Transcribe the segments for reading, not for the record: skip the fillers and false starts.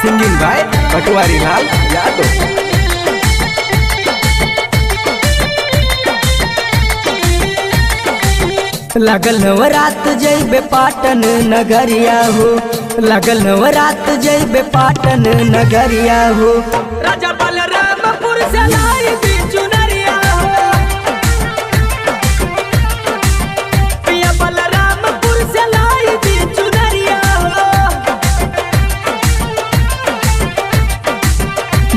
Singing by पटवारी लाल यादव। लगल नवरात जैबे पाटन नगरिया हो, लगल नवरात जैबे पाटन नगरिया हो। राजा बलरामपुर से लाई दी चुनरिया हो, पिया बलरामपुर से लाई दी चुनरिया हो।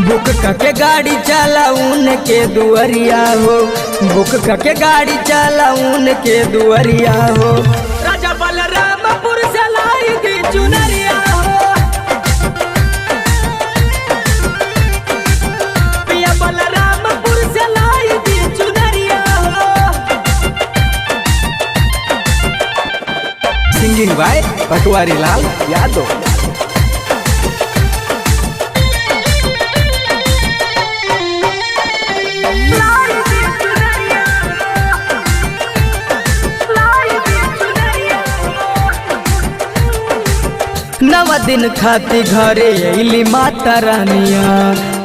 बुक के गाड़ी चला उनके दुआरिया हो, बुक के गाड़ी चला उनके दुआरिया हो। राजा बलरामपुर से लाई दी चुनरिया हो, पिया बलरामपुर से लाई दी चुनरिया हो। सिंगिंग बाय पटवारी लाल यादव। नव दिन खाती घरे अली माता रानिया,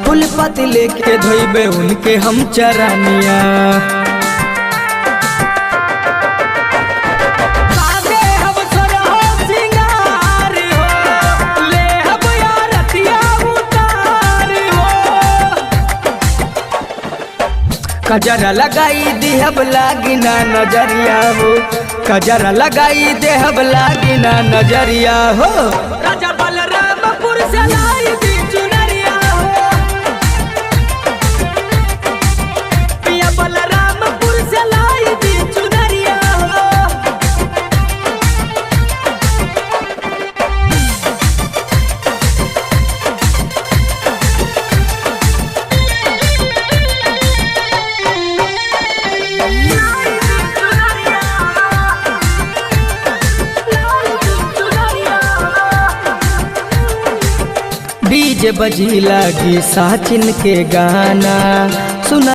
फूल पत्ती लेके धोइबे उनके हम चरानिया। आगे हम सरहो सिंगार हो, ले हम यारतिया उतार हो। कजरा लगाई देहब लागिना नजरिया हो, कजरा लगाई देहब लागिना नजरिया हो। राजा बलरामपुर से लाई दी चुनरिया हो, पिया बलरामपुर से लाई दी चुनरिया हो। डीजे बजी लागी साचिन के गाना सुना।